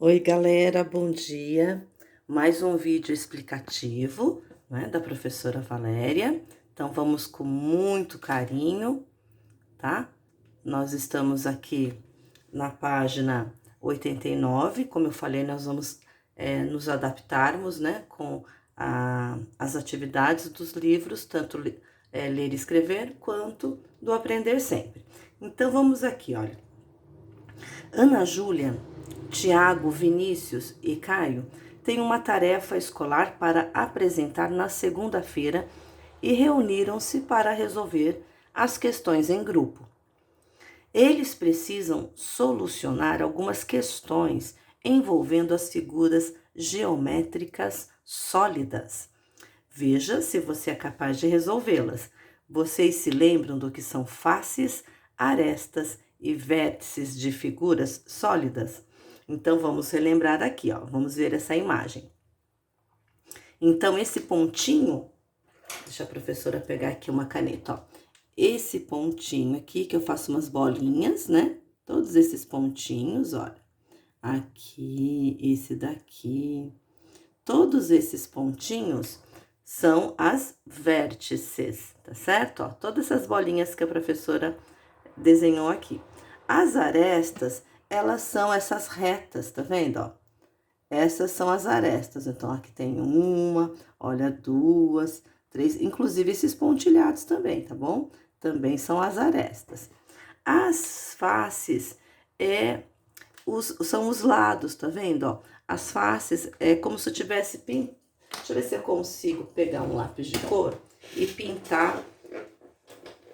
Oi, galera, bom dia. Mais um vídeo explicativo, né, da professora Valéria. Então, vamos com muito carinho, tá? Nós estamos aqui na página 89. Como eu falei, nós vamos nos adaptarmos, né, com as atividades dos livros, tanto ler e escrever, quanto do aprender sempre. Então, vamos aqui, olha. Ana Júlia, Tiago, Vinícius e Caio têm uma tarefa escolar para apresentar na segunda-feira e reuniram-se para resolver as questões em grupo. Eles precisam solucionar algumas questões envolvendo as figuras geométricas sólidas. Veja se você é capaz de resolvê-las. Vocês se lembram do que são faces, arestas e vértices de figuras sólidas? Então, vamos relembrar aqui, ó. Vamos ver essa imagem. Então, esse pontinho, deixa a professora pegar aqui uma caneta, ó. Esse pontinho aqui, que eu faço umas bolinhas, né? Todos esses pontinhos, olha. Aqui, esse daqui. Todos esses pontinhos são as vértices, tá certo? Ó, todas essas bolinhas que a professora desenhou aqui. As arestas, elas são essas retas, tá vendo, ó? Essas são as arestas. Então, aqui tem uma, olha, duas, três, inclusive esses pontilhados também, tá bom? Também são as arestas. As faces são os lados, tá vendo, ó? As faces é como se eu tivesse Deixa eu ver se eu consigo pegar um lápis de cor e pintar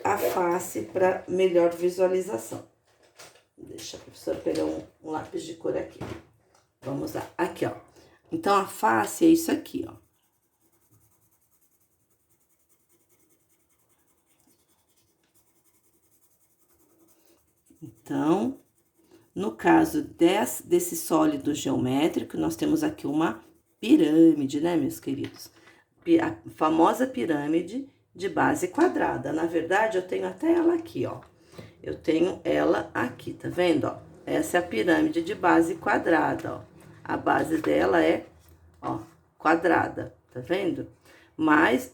a face para melhor visualização. Deixa a professora pegar um lápis de cor aqui. Vamos lá. Aqui, ó. Então, a face é isso aqui, ó. Então, no caso desse sólido geométrico, nós temos aqui uma pirâmide, né, meus queridos? A famosa pirâmide de base quadrada. Na verdade, eu tenho até ela aqui, ó. Eu tenho ela aqui, tá vendo, ó? Essa é a pirâmide de base quadrada, ó. A base dela é, ó, quadrada, tá vendo? Mas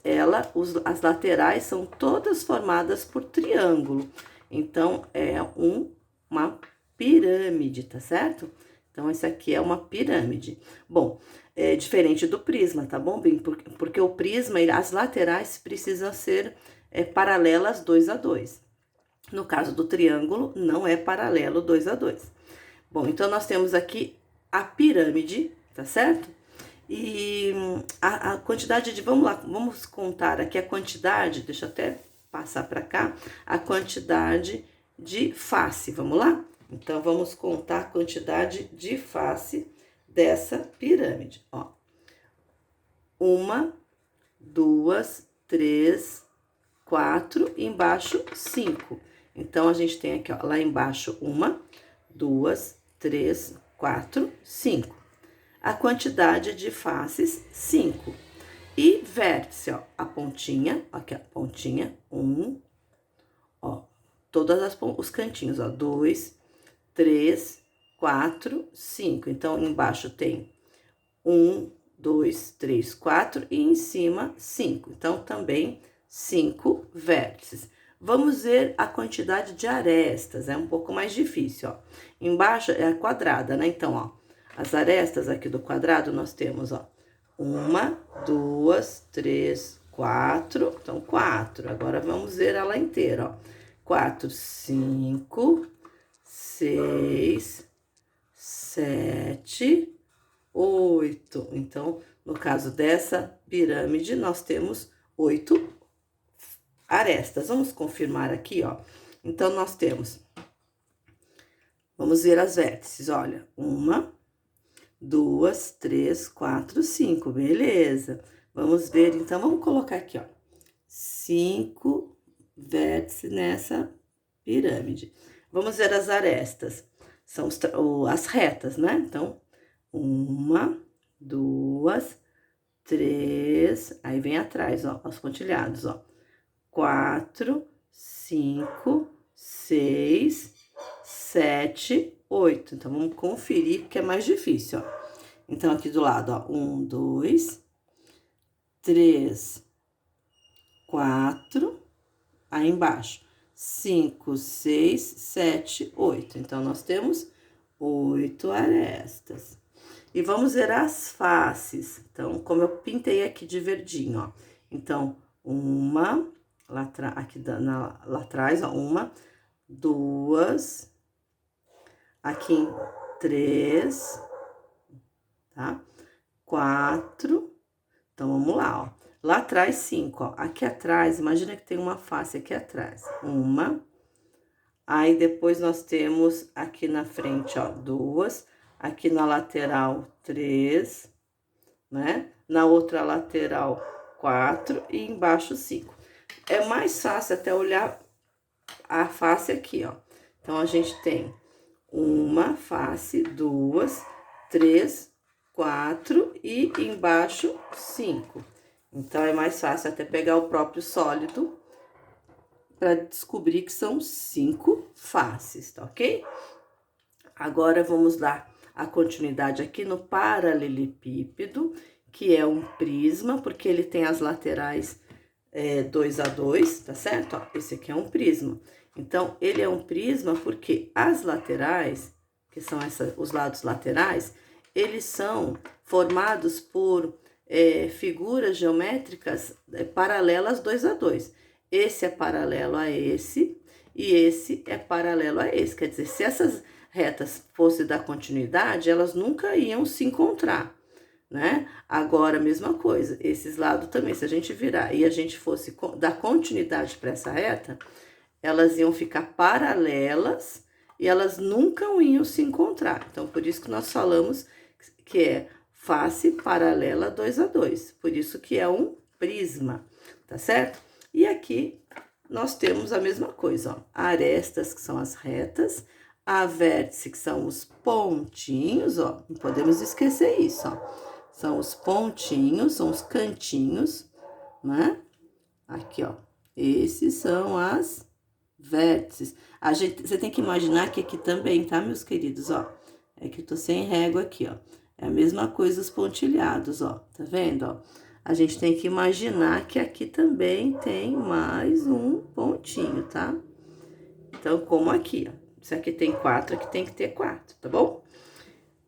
as laterais são todas formadas por triângulo. Então, é uma pirâmide, tá certo? Então, essa aqui é uma pirâmide. Bom, é diferente do prisma, tá bom, bem? Porque o prisma, as laterais precisam ser paralelas 2 a 2. No caso do triângulo, não é paralelo 2 a 2. Bom, então nós temos aqui a pirâmide, tá certo? E a quantidade de... Vamos lá, vamos contar aqui a quantidade, deixa eu até passar para cá, a quantidade de face, vamos lá? Então, vamos contar a quantidade de face dessa pirâmide, ó. 1, 2, 3, 4, e embaixo 5. Então, a gente tem aqui, ó, lá embaixo 1, 2, 3, 4, 5. A quantidade de faces, 5. E vértice, ó, a pontinha, aqui, ó, pontinha, 1, ó, os cantinhos, ó, 2, 3, 4, 5. Então, embaixo tem 1, 2, 3, 4 e em cima 5. Então, também 5 vértices. Vamos ver a quantidade de arestas, é um pouco mais difícil, ó. Embaixo é a quadrada, né? Então, ó, as arestas aqui do quadrado nós temos, ó, 1, 2, 3, 4. Então, 4. Agora, vamos ver ela inteira, ó. 4, 5, 6, 7, 8. Então, no caso dessa pirâmide, nós temos 8 arestas. Vamos confirmar aqui, ó. Então, nós temos... Vamos ver as vértices, olha. 1, 2, 3, 4, 5. Beleza. Vamos ver, então, vamos colocar aqui, ó. 5 vértices nessa pirâmide. Vamos ver as arestas. São as retas, né? Então, 1, 2, 3, aí vem atrás, ó, os pontilhados, ó. 4, 5, 6, 7, 8. Então, vamos conferir, porque é mais difícil, ó. Então, aqui do lado, ó, 1, 2, 3, 4, aí embaixo, 5, 6, 7, 8. Então, nós temos 8 arestas. E vamos ver as faces. Então, como eu pintei aqui de verdinho, ó. Então, uma, lá atrás, ó, uma, duas, aqui em 3, tá? 4, então, vamos lá, ó. Lá atrás, 5, ó. Aqui atrás, imagina que tem uma face aqui atrás. Uma. Aí, depois, nós temos aqui na frente, ó, 2. Aqui na lateral, 3, né? Na outra lateral, 4 e embaixo, 5. É mais fácil até olhar a face aqui, ó. Então, a gente tem uma face, 2, 3, 4 e embaixo 5. Então, é mais fácil até pegar o próprio sólido para descobrir que são 5 faces, tá ok? Agora, vamos dar a continuidade aqui no paralelepípedo, que é um prisma, porque ele tem as laterais 2 a 2, tá certo? Ó, esse aqui é um prisma. Então, ele é um prisma porque as laterais, que são os lados laterais, eles são formados por figuras geométricas paralelas 2 a 2. Esse é paralelo a esse e esse é paralelo a esse. Quer dizer, se essas retas fossem dar continuidade, elas nunca iam se encontrar, né? Agora, a mesma coisa, esses lados também, se a gente virar e a gente fosse dar continuidade para essa reta, elas iam ficar paralelas e elas nunca iam se encontrar. Então, por isso que nós falamos que é face paralela 2 a 2. Por isso que é um prisma, tá certo? E aqui nós temos a mesma coisa, ó. Arestas, que são as retas, a vértice, que são os pontinhos, ó. Não podemos esquecer isso, ó. São os pontinhos, são os cantinhos, né? Aqui, ó. Esses são as vértices. Você tem que imaginar que aqui também, tá, meus queridos, ó? É que eu tô sem régua aqui, ó. É a mesma coisa os pontilhados, ó. Tá vendo, ó? A gente tem que imaginar que aqui também tem mais um pontinho, tá? Então, como aqui, ó. Se aqui tem 4, aqui tem que ter 4, tá bom?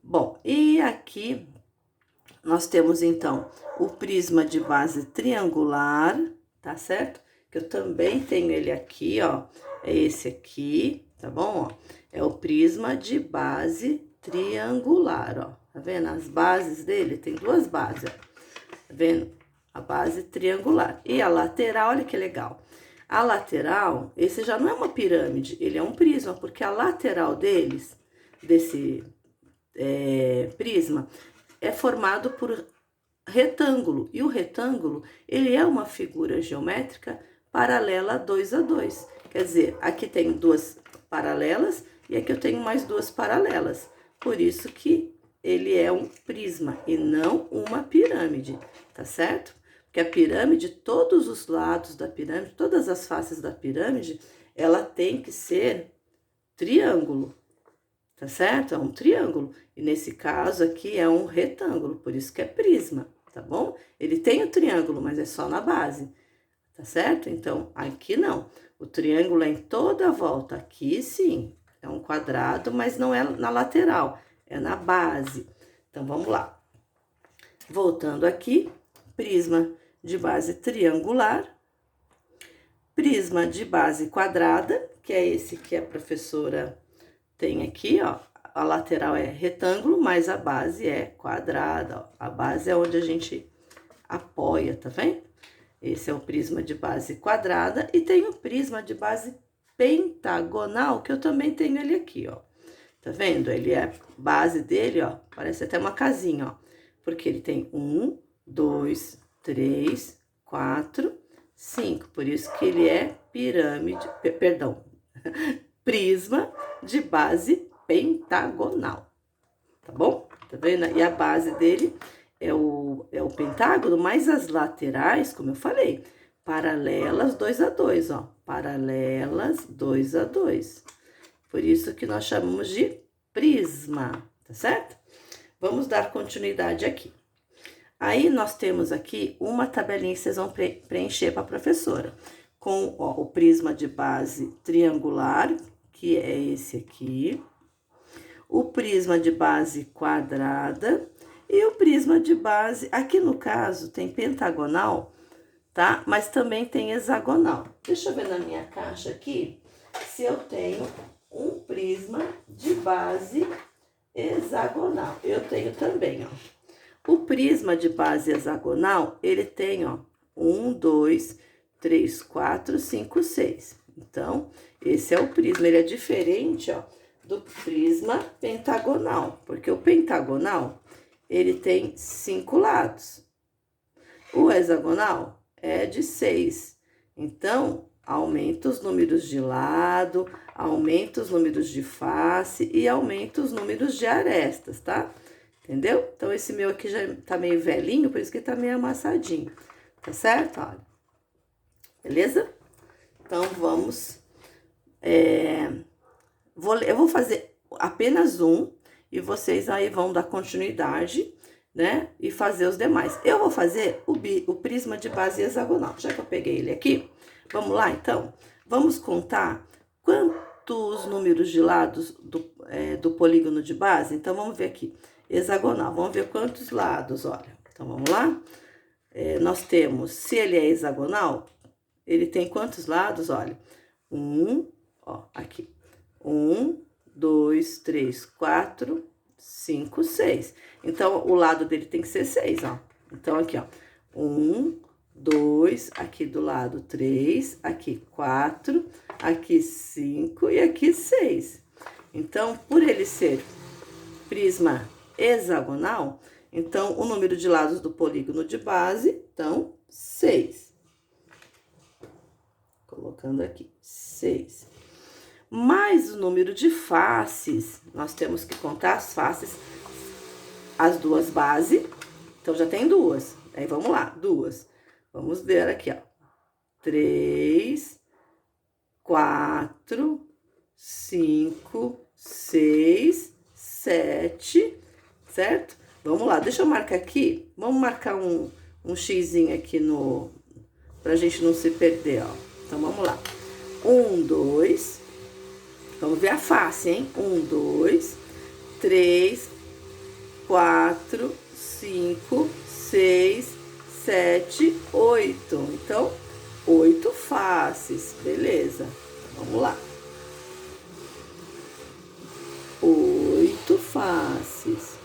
Bom, e aqui nós temos, então, o prisma de base triangular, tá certo? Que eu também tenho ele aqui, ó. É esse aqui, tá bom? Ó, é o prisma de base triangular, ó. Tá vendo? As bases dele, tem 2 bases, ó. Tá vendo? A base triangular. E a lateral, olha que legal. A lateral, esse já não é uma pirâmide, ele é um prisma, porque a lateral desse prisma, é formado por retângulo. E o retângulo, ele é uma figura geométrica paralela 2 a 2. Quer dizer, aqui tem 2 paralelas e aqui eu tenho mais 2 paralelas. Por isso que ele é um prisma e não uma pirâmide, tá certo? Porque a pirâmide, todos os lados da pirâmide, todas as faces da pirâmide, ela tem que ser triângulo, tá certo? É um triângulo. E nesse caso aqui é um retângulo, por isso que é prisma, tá bom? Ele tem o triângulo, mas é só na base, tá certo? Então, aqui não. O triângulo é em toda a volta. Aqui, sim, é um quadrado, mas não é na lateral, é na base. Então, vamos lá. Voltando aqui, prisma de base triangular, prisma de base quadrada, que é esse que a professora tem aqui, ó. A lateral é retângulo, mas a base é quadrada, ó. A base é onde a gente apoia, tá vendo? Esse é o prisma de base quadrada e tem o prisma de base pentagonal, que eu também tenho ele aqui, ó. Tá vendo? Ele é, base dele, ó, parece até uma casinha, ó. Porque ele tem 1, 2, 3, 4, 5. Por isso que ele é prisma de base pentagonal, tá bom? Tá vendo? E a base dele é o pentágono, mas as laterais, como eu falei, paralelas 2 a 2, ó. Paralelas 2 a 2. Por isso que nós chamamos de prisma, tá certo? Vamos dar continuidade aqui. Aí, nós temos aqui uma tabelinha que vocês vão preencher para a professora. Com, ó, o prisma de base triangular, que é esse aqui. O prisma de base quadrada e o prisma de base, aqui no caso tem pentagonal, tá? Mas também tem hexagonal. Deixa eu ver na minha caixa aqui se eu tenho um prisma de base hexagonal. Eu tenho também, ó. O prisma de base hexagonal, ele tem, ó, 1, 2, 3, 4, 5, 6. Então, esse é o prisma, ele é diferente, ó, do prisma pentagonal, porque o pentagonal, ele tem 5 lados. O hexagonal é de 6. Então, aumenta os números de lado, aumenta os números de face e aumenta os números de arestas, tá? Entendeu? Então, esse meu aqui já tá meio velhinho, por isso que tá meio amassadinho, tá certo? Olha. Beleza? Então, vamos... eu vou fazer apenas um e vocês aí vão dar continuidade, né? E fazer os demais. Eu vou fazer o prisma de base hexagonal. Já que eu peguei ele aqui, vamos lá, então? Vamos contar quantos números de lados do polígono de base? Então, vamos ver aqui. Hexagonal, vamos ver quantos lados, olha. Então, vamos lá? Nós temos, se ele é hexagonal, ele tem quantos lados? Olha, ó, aqui. 1, 2, 3, 4, 5, 6. Então, o lado dele tem que ser 6, ó. Então, aqui, ó. 1, 2, aqui do lado 3, aqui 4, aqui 5 e aqui 6. Então, por ele ser prisma hexagonal, então, o número de lados do polígono de base, então, 6. Colocando aqui, 6. Mais o número de faces, nós temos que contar as faces, as duas bases. Então, já tem duas. Aí, vamos lá, duas. Vamos ver aqui, ó. 3, 4, 5, 6, 7, certo? Vamos lá, deixa eu marcar aqui. Vamos marcar um xizinho aqui pra gente não se perder, ó. Então, vamos lá. 1, 2. Vamos ver a face, hein? 1, 2, 3, 4, 5, 6, 7, 8. Então, 8 faces, beleza. Vamos lá. 8 faces.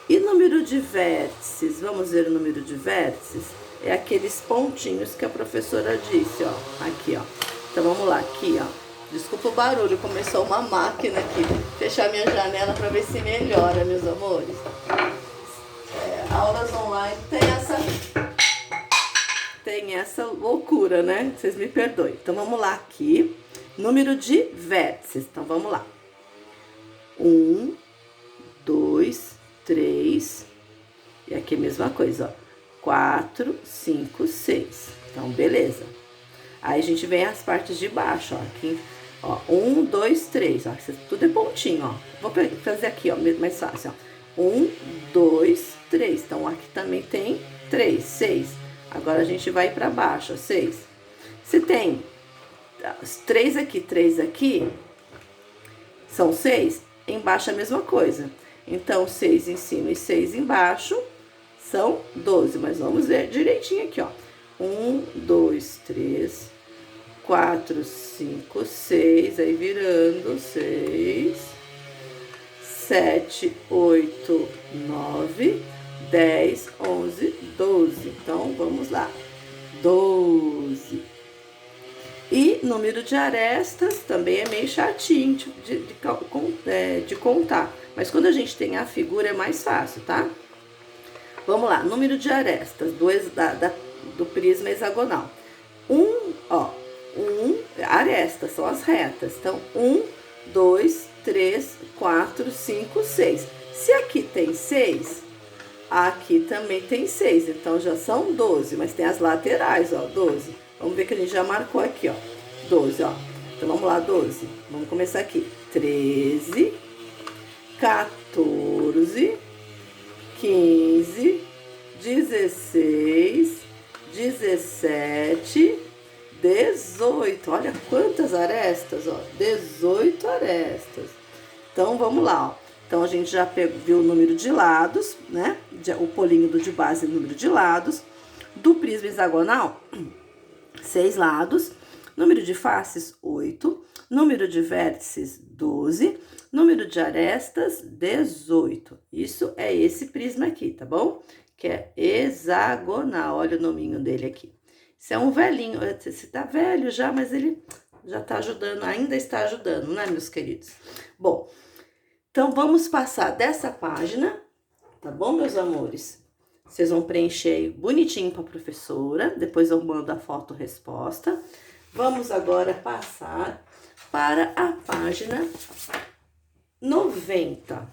E número de vértices? Vamos ver o número de vértices? É aqueles pontinhos que a professora disse, ó. Aqui, ó. Então, vamos lá, aqui, ó. Desculpa o barulho, começou uma máquina aqui. Fechar minha janela para ver se melhora, meus amores. Aulas online tem essa loucura, né? Vocês me perdoem. Então, vamos lá aqui. Número de vértices. Então, vamos lá. 1, 2, 3. E aqui a mesma coisa, ó. 4, 5, 6. Então, beleza. Aí, a gente vem as partes de baixo, ó. Aqui, ó. 1, 2, 3. Ó. Tudo é pontinho, ó. Vou fazer aqui, ó. Mais fácil, ó. 1, 2, 3. Então, aqui também tem 3, 6. Agora, a gente vai pra baixo, ó. 6. Se tem 3 aqui, são 6. Embaixo é a mesma coisa. Então, 6 em cima e 6 embaixo são 12. Mas vamos ver direitinho aqui, ó. 1, 2, 3, 4, 5, 6. Aí, virando 6, 7, 8, 9, 10, 11, 12. Então, vamos lá. 12. E número de arestas também é meio chatinho de contar. Mas quando a gente tem a figura é mais fácil, tá? Vamos lá, número de arestas do prisma hexagonal. Arestas são as retas. Então, 1, 2, 3, 4, 5, 6. Se aqui tem 6, aqui também tem 6. Então, já são 12, mas tem as laterais, ó, 12. Vamos ver que a gente já marcou aqui, ó, 12, ó. Então, vamos lá, 12. Vamos começar aqui. 13, 14, 15, 16, 17, 18. Olha quantas arestas, ó. 18 arestas. Então, vamos lá, ó. Então, a gente já viu o número de lados, né? O polígono de base e o número de lados. Do prisma hexagonal, 6 lados. Número de faces, 8. Número de vértices, 12. Número de arestas, 18. Isso é esse prisma aqui, tá bom? Que é hexagonal. Olha o nominho dele aqui. Isso é um velhinho. Esse tá velho já, mas ele já tá ajudando, ainda está ajudando, né, meus queridos? Bom, então vamos passar dessa página, tá bom, meus amores? Vocês vão preencher aí bonitinho para a professora, depois eu mando a foto-resposta. Vamos agora passar para a página 90,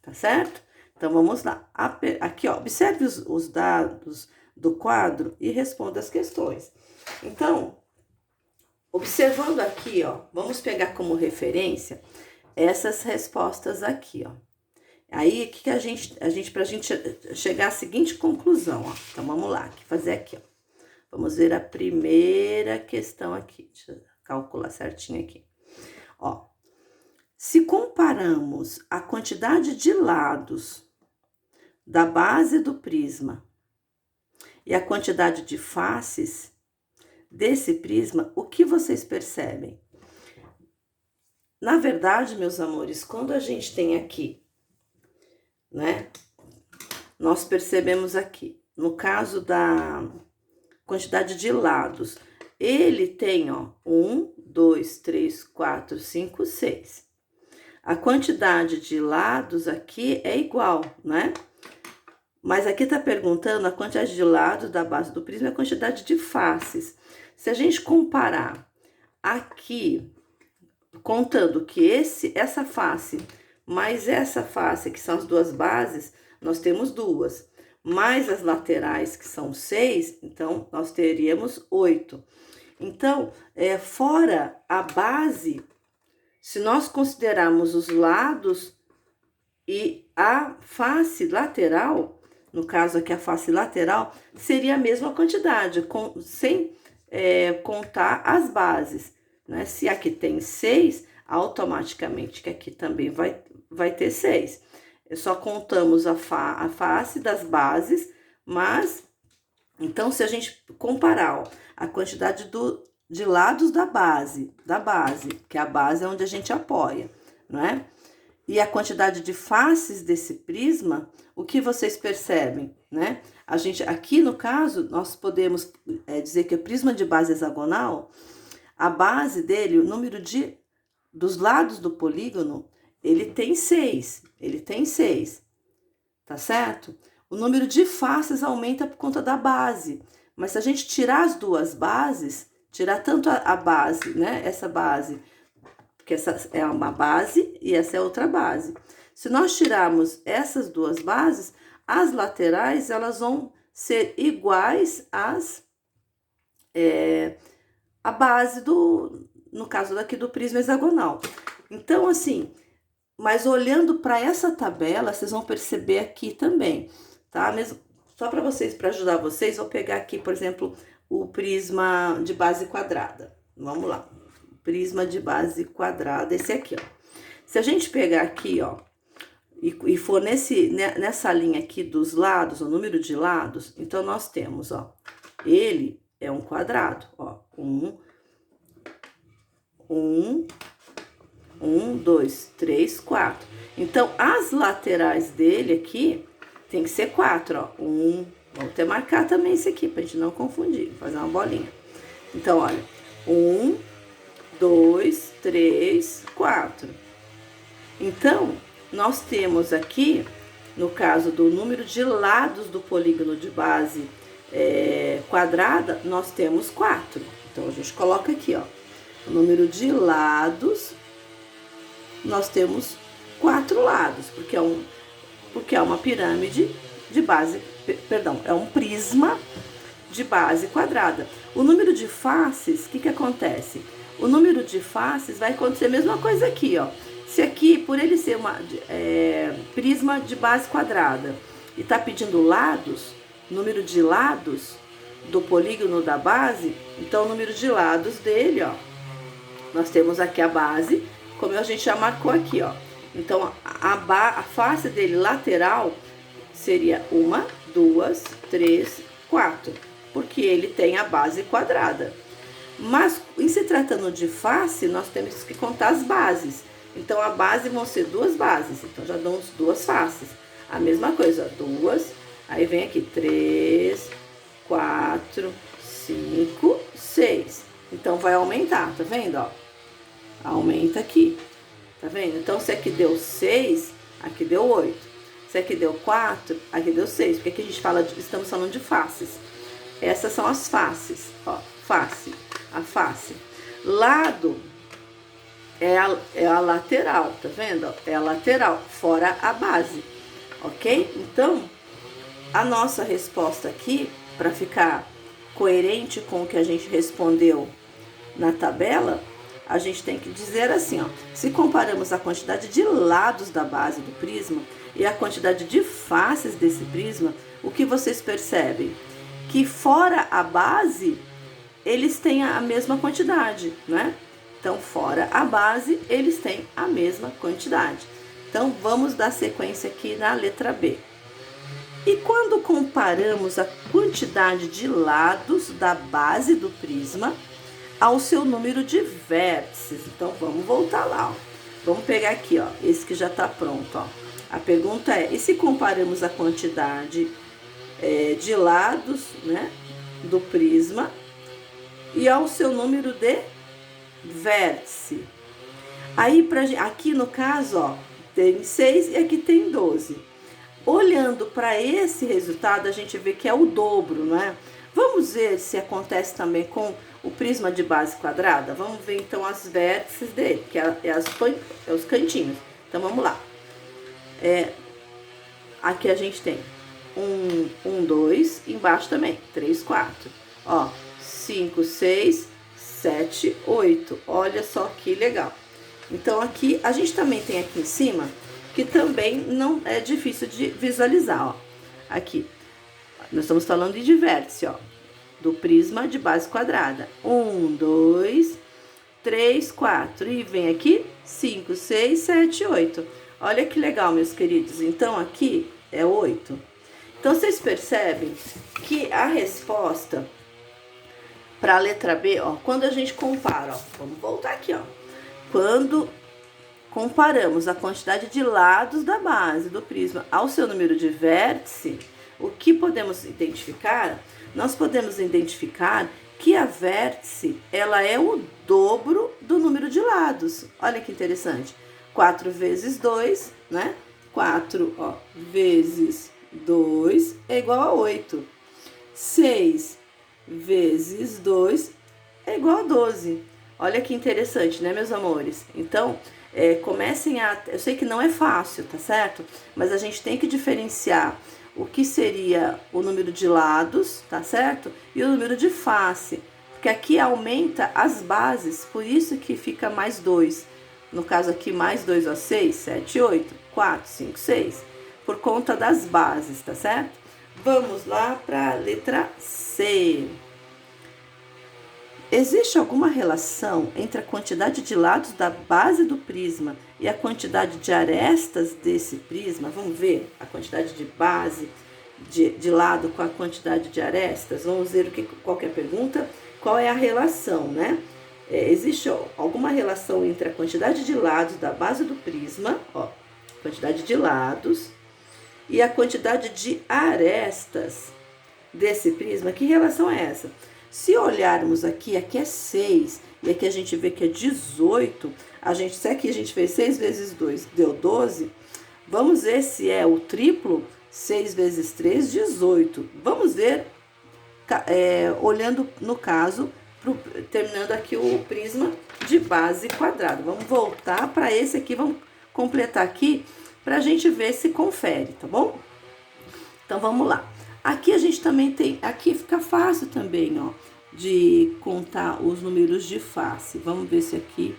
tá certo? Então, vamos lá. Aqui, ó, observe os dados do quadro e responda as questões. Então, observando aqui, ó, vamos pegar como referência essas respostas aqui, ó. Aí, o que a gente, pra gente chegar à seguinte conclusão, ó. Então, vamos lá, fazer aqui, ó. Vamos ver a primeira questão aqui. Deixa eu calcular certinho aqui. Ó, se comparamos a quantidade de lados da base do prisma e a quantidade de faces desse prisma, o que vocês percebem? Na verdade, meus amores, quando a gente tem aqui, né, nós percebemos aqui, no caso da quantidade de lados, ele tem, ó, 1, 2, 3, 4, 5, 6. A quantidade de lados aqui é igual, né? Mas aqui tá perguntando a quantidade de lados da base do prisma e a quantidade de faces. Se a gente comparar aqui, contando que essa face mais essa face, que são as duas bases, nós temos 2. Mais as laterais, que são 6, então nós teríamos 8. Então, fora a base, se nós considerarmos os lados e a face lateral, no caso aqui a face lateral, seria a mesma quantidade, sem contar as bases, né? Se aqui tem 6, automaticamente que aqui também vai ter 6. Só contamos a face das bases, mas, então, se a gente comparar, ó, a quantidade de lados da base, que a base é onde a gente apoia, não é? E a quantidade de faces desse prisma, o que vocês percebem, né? A gente, aqui no caso, nós podemos dizer que o prisma de base hexagonal, a base dele, o número dos lados do polígono, ele tem 6, tá certo? O número de faces aumenta por conta da base, mas se a gente tirar as duas bases, tirar tanto a base, né, essa base, porque essa é uma base e essa é outra base. Se nós tirarmos essas duas bases, as laterais, elas vão ser iguais a base no caso daqui do prisma hexagonal. Então, assim, mas olhando para essa tabela, vocês vão perceber aqui também, tá? Mesmo, só para ajudar vocês, vou pegar aqui, por exemplo, o prisma de base quadrada. Vamos lá. Prisma de base quadrada, esse aqui, ó. Se a gente pegar aqui, ó, e for nessa linha aqui dos lados, o número de lados, então nós temos, ó, ele é um quadrado, ó, 1, 2, 3, 4. Então, as laterais dele aqui tem que ser 4, ó. Vou até marcar também esse aqui, pra gente não confundir, fazer uma bolinha. Então, olha, 1, 2, 3, 4. Então, nós temos aqui, no caso do número de lados do polígono de base quadrada, nós temos 4. Então, a gente coloca aqui, ó, o número de lados, nós temos 4 lados, porque é uma pirâmide de base, perdão, é um prisma de base quadrada. O número de faces, o que acontece? O número de faces vai acontecer a mesma coisa aqui, ó. Se aqui, por ele ser prisma de base quadrada e tá pedindo lados, número de lados do polígono da base, então o número de lados dele, ó, nós temos aqui a base, como a gente já marcou aqui, ó. Então a face dele lateral seria 1, 2, 3, 4, porque ele tem a base quadrada. Mas em se tratando de face, nós temos que contar as bases. Então a base vão ser 2 bases, então já dão 2 faces. A mesma coisa, 2, aí vem aqui 3, 4, 5, 6. Então vai aumentar, tá vendo, ó? Aumenta aqui, tá vendo? Então se aqui deu 6, aqui deu 8. Se aqui deu 4, aqui deu 6, porque aqui a gente estamos falando de faces. Essas são as faces, ó, face, a face. Lado é a lateral, tá vendo? É a lateral, fora a base, ok? Então, a nossa resposta aqui, para ficar coerente com o que a gente respondeu na tabela, a gente tem que dizer assim, ó, se comparamos a quantidade de lados da base do prisma e a quantidade de faces desse prisma, o que vocês percebem? Que fora a base, eles têm a mesma quantidade, né? Então, fora a base, eles têm a mesma quantidade. Então, vamos dar sequência aqui na letra B. E quando comparamos a quantidade de lados da base do prisma ao seu número de vértices, então vamos voltar lá, ó. Vamos pegar aqui, ó, esse que já tá pronto, ó. A pergunta é, e se comparamos a quantidade de lados, né, do prisma e ao seu número de vértice? Aí, aqui no caso, ó, tem 6 e aqui tem 12. Olhando para esse resultado, a gente vê que é o dobro, não é? Vamos ver se acontece também com o prisma de base quadrada? Vamos ver então as vértices dele, que é os cantinhos. Então vamos lá. Aqui a gente tem 1, 2, embaixo também, 3, 4. Ó, 5, 6, 7, 8. Olha só que legal. Então aqui, a gente também tem aqui em cima, que também não é difícil de visualizar, ó. Aqui, nós estamos falando de vértice, ó, do prisma de base quadrada. 1, 2, 3, 4. E vem aqui 5, 6, 7, 8. Olha que legal, meus queridos. Então, aqui é 8. Então, vocês percebem que a resposta para a letra B, ó, quando a gente compara, ó, vamos voltar aqui, ó. Quando comparamos a quantidade de lados da base do prisma ao seu número de vértice, o que podemos identificar? Nós podemos identificar que a vértice, ela é o dobro do número de lados. Olha que interessante. 4 vezes 2, né? 4, ó, vezes 2 é igual a 8. 6 vezes 2 é igual a 12. Olha que interessante, né, meus amores? Então, comecem a... Eu sei que não é fácil, tá certo? Mas a gente tem que diferenciar o que seria o número de lados, tá certo? E o número de face, porque aqui aumenta as bases, por isso que fica mais 2. No caso aqui, mais 2, ó, 6, 7, 8, 4, 5, 6, por conta das bases, tá certo? Vamos lá para a letra C. Existe alguma relação entre a quantidade de lados da base do prisma e a quantidade de arestas desse prisma? Vamos ver a quantidade de base de lado com a quantidade de arestas? Vamos ver qual que é a pergunta? Qual é a relação, né? Existe alguma relação entre a quantidade de lados da base do prisma, ó, quantidade de lados, e a quantidade de arestas desse prisma? Que relação é essa? Se olharmos aqui é 6, e aqui a gente vê que é 18, se aqui a gente fez 6 vezes 2, deu 12, vamos ver se é o triplo, 6 vezes 3, 18. Vamos ver, olhando no caso, terminando aqui o prisma de base quadrada. Vamos voltar para esse aqui, vamos completar aqui, para a gente ver se confere, tá bom? Então, vamos lá. Aqui a gente também tem, aqui fica fácil também, ó, de contar os números de face. Vamos ver se aqui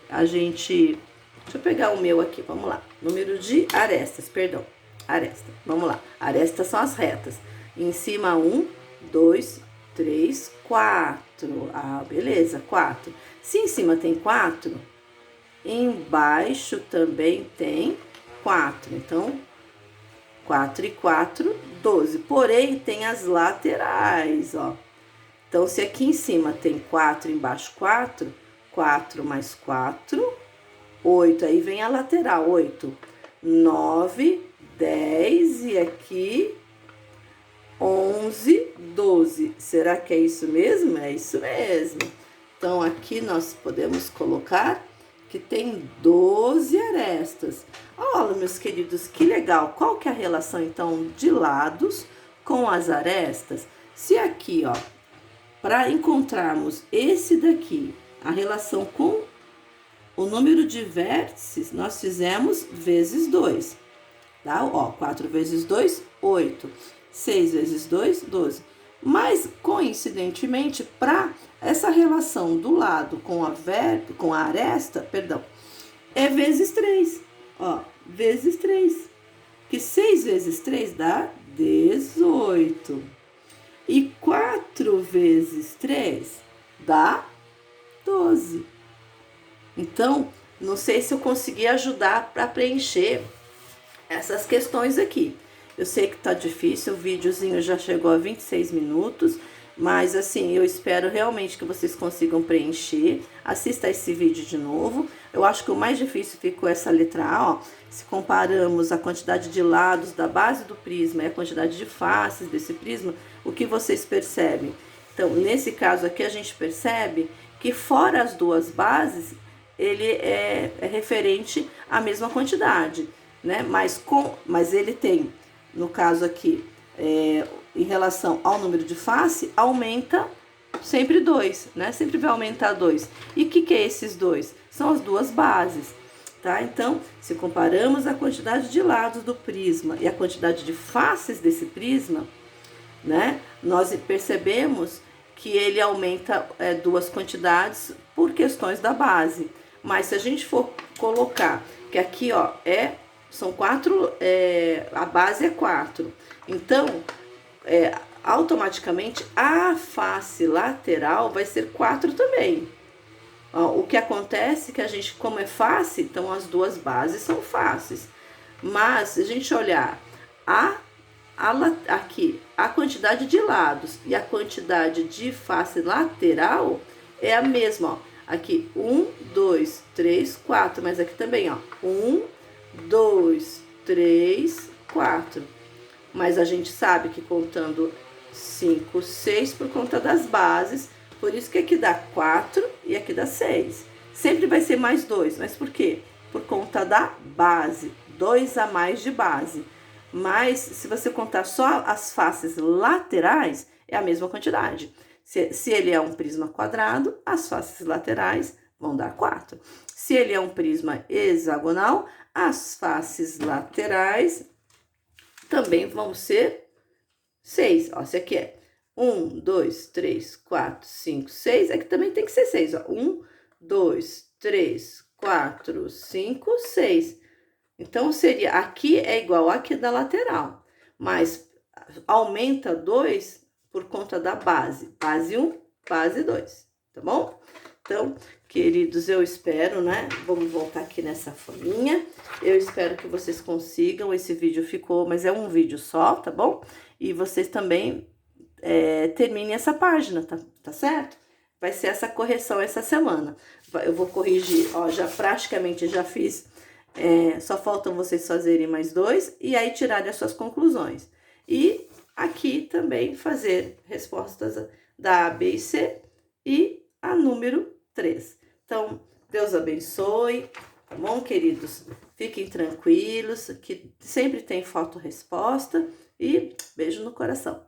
a gente Deixa eu pegar o meu aqui, vamos lá. Número de arestas, perdão. Aresta, vamos lá. Arestas são as retas. Em cima, 1, 2, 3, 4. Ah, beleza, 4. Se em cima tem 4, embaixo também tem 4. Então, 4 e 4, 12. Porém, tem as laterais, ó. Então, se aqui em cima tem 4, embaixo 4, 4 mais 4, 8. Aí vem a lateral, 8, 9, 10 e aqui 11, 12. Será que é isso mesmo? É isso mesmo. Então, aqui nós podemos colocar que tem 12 arestas. Olha, meus queridos, que legal. Qual que é a relação, então, de lados com as arestas? Se aqui, ó, para encontrarmos esse daqui, a relação com o número de vértices, nós fizemos vezes 2. Tá? Ó, 4 vezes 2, 8. 6 vezes 2, 12. Mas, coincidentemente, para essa relação do lado com a aresta, perdão, é vezes 3. Ó, vezes 3. Que 6 vezes 3 dá 18. E 4 vezes 3 dá 12. Então, não sei se eu consegui ajudar para preencher essas questões aqui. Eu sei que tá difícil, o videozinho já chegou a 26 minutos, mas assim, eu espero realmente que vocês consigam preencher. Assista esse vídeo de novo. Eu acho que o mais difícil ficou essa letra A, ó. Se comparamos a quantidade de lados da base do prisma e a quantidade de faces desse prisma, o que vocês percebem? Então, nesse caso aqui, a gente percebe que fora as duas bases, ele é referente à mesma quantidade, né? Mas ele tem, no caso aqui, em relação ao número de face, aumenta sempre 2, né? Sempre vai aumentar 2. E o que é esses 2? São as duas bases, tá? Então, se comparamos a quantidade de lados do prisma e a quantidade de faces desse prisma, né? Nós percebemos que ele aumenta duas quantidades por questões da base. Mas se a gente for colocar que aqui, ó, são 4, a base é 4. Então, automaticamente, a face lateral vai ser 4 também. Ó, o que acontece é que a gente, como é face, então as duas bases são faces. Mas, se a gente olhar aqui, a quantidade de lados e a quantidade de face lateral é a mesma, ó. Aqui, 1, 2, 3, 4, mas aqui também, ó, 1, 2, 3, 4. Mas a gente sabe que contando 5, 6 por conta das bases, por isso que aqui dá 4 e aqui dá 6. Sempre vai ser mais 2, mas por quê? Por conta da base, 2 a mais de base. Mas se você contar só as faces laterais, é a mesma quantidade. Se ele é um prisma quadrado, as faces laterais vão dar 4. Se ele é um prisma hexagonal, as faces laterais também vão ser 6. Ó, se aqui é 1, 2, 3, 4, 5, 6, aqui também tem que ser 6. Ó. 1, 2, 3, 4, 5, 6. Então, seria, aqui é igual aqui da lateral, mas aumenta 2 por conta da base. Base 1, base 2, tá bom? Então, queridos, eu espero, né? Vamos voltar aqui nessa folhinha. Eu espero que vocês consigam. Esse vídeo ficou, mas é um vídeo só, tá bom? E vocês também terminem essa página, tá certo? Vai ser essa correção essa semana. Eu vou corrigir, ó, praticamente já fiz. Só faltam vocês fazerem mais 2 e aí tirarem as suas conclusões. E aqui também fazer respostas da A, B e C e a número 3. Então, Deus abençoe, tá bom, queridos? Fiquem tranquilos, que sempre tem foto-resposta e beijo no coração.